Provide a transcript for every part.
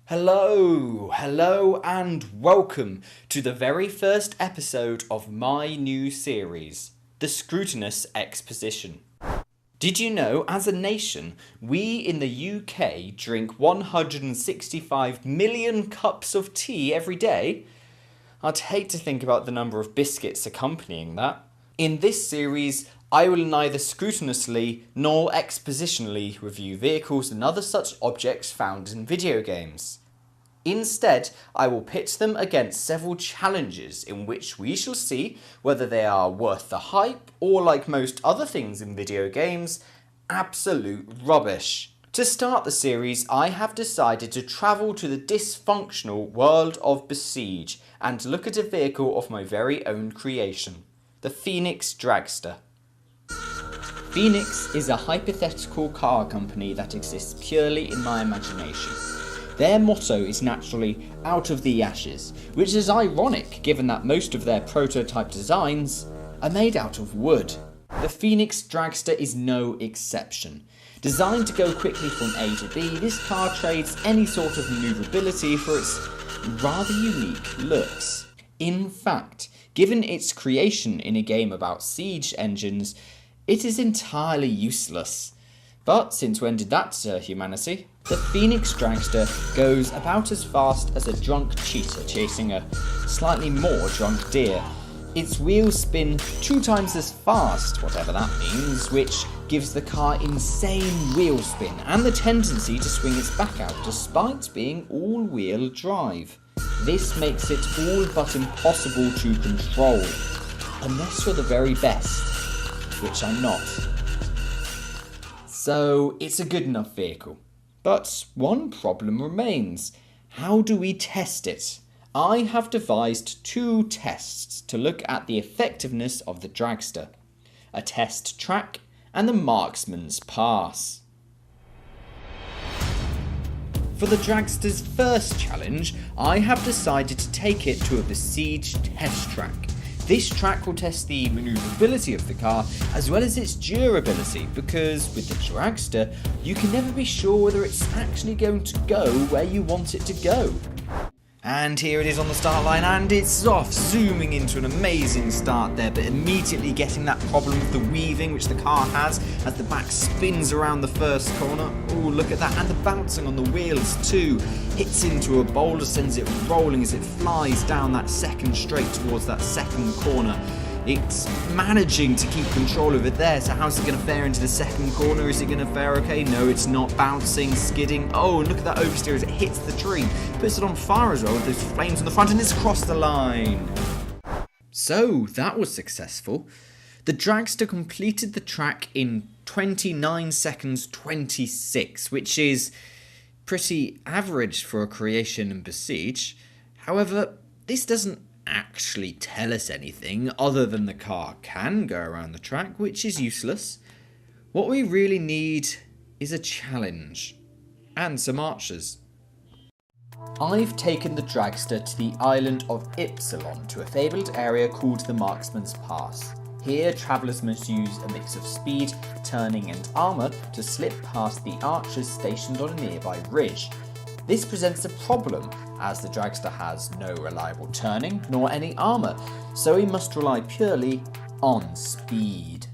Hello and welcome to the very first episode of my new series, the Scrutinous Exposition. Did you know, as a nation, we in the UK drink 165 million cups of tea every day? I'd hate to think about the number of biscuits accompanying that. In this series, I will neither scrutinously nor expositionally review vehicles and other such objects found in video games. Instead, I will pit them against several challenges in which we shall see whether they are worth the hype or, like most other things in video games, absolute rubbish. To start the series, I have decided to travel to the dysfunctional world of Besiege and look at a vehicle of my very own creation, the Phoenix Dragster. Phoenix is a hypothetical car company that exists purely in my imagination. Their motto is naturally, out of the ashes, which is ironic given that most of their prototype designs are made out of wood. The Phoenix Dragster is no exception. Designed to go quickly from A to B, this car trades any sort of manoeuvrability for its rather unique looks. In fact, given its creation in a game about siege engines, it is entirely useless. But since when did that serve humanity? The Phoenix Dragster goes about as fast as a drunk cheetah chasing a slightly more drunk deer. Its wheels spin 2 times as fast, whatever that means, which gives the car insane wheel spin and the tendency to swing its back out despite being all-wheel drive. This makes it all but impossible to control, unless you're the very best, which I'm not. So it's a good enough vehicle. But one problem remains. How do we test it? I have devised 2 tests to look at the effectiveness of the Dragster. A test track and the Marksman's Pass. For the Dragster's first challenge, I have decided to take it to a Besiege test track. This track will test the manoeuvrability of the car as well as its durability, because with the Dragster, you can never be sure whether it's actually going to go where you want it to go. And here it is on the start line, and it's off, zooming into an amazing start there, but immediately getting that problem with the weaving which the car has as the back spins around the first corner. Oh, look at that, and the bouncing on the wheels too. Hits into a boulder, sends it rolling as it flies down that second straight towards that second corner. It's managing to keep control of it there, so how's it going to fare into the second corner? Is it going to fare okay? No, it's not. Bouncing, skidding. Oh, and look at that oversteer as it hits the tree. Puts it on fire as well with those flames on the front, and it's across the line. So, that was successful. The Dragster completed the track in 29 seconds 26, which is pretty average for a creation in Besiege. However, this doesn't actually tell us anything other than the car can go around the track, which is useless. What we really need is a challenge and some archers. I've taken the Dragster to the island of Ypsilon, to a fabled area called the Marksman's Past. Here, travellers must use a mix of speed, turning and armour to slip past the archers stationed on a nearby ridge. This presents a problem, as the Dragster has no reliable turning nor any armour, so we must rely purely on speed.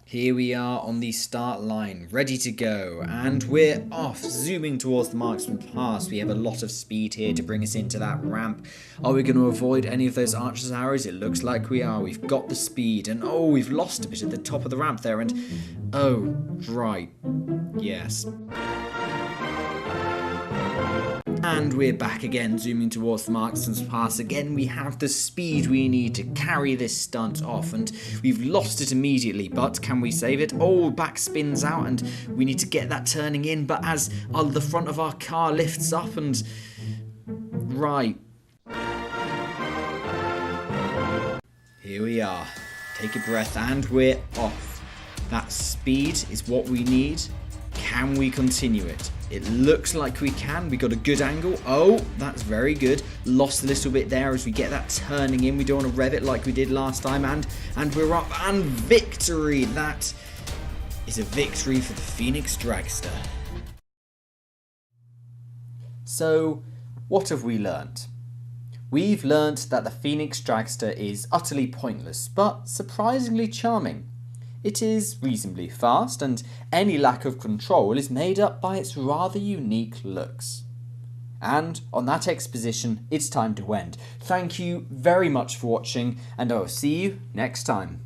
Here we are on the start line, ready to go, and we're off, zooming towards the Marksman Past. We have a lot of speed here to bring us into that ramp. Are we going to avoid any of those archers' arrows? It looks like we are. We've got the speed, and oh, we've lost a bit at the top of the ramp there, and oh, right, yes. And we're back again, zooming towards the Marksman's Pass. Again, we have the speed we need to carry this stunt off, and we've lost it immediately, but can we save it? Oh, back spins out, and we need to get that turning in, but as the front of our car lifts up, and right. Here we are. Take a breath, and we're off. That speed is what we need. Can we continue it? It looks like we can. We got a good angle. Oh, that's very good. Lost a little bit there as we get that turning in. We don't want to rev it like we did last time. And we're up. And victory. That is a victory for the Phoenix Dragster. So, what have we learnt? We've learnt that the Phoenix Dragster is utterly pointless, but surprisingly charming. It is reasonably fast, and any lack of control is made up by its rather unique looks. And on that exposition, it's time to end. Thank you very much for watching, and I will see you next time.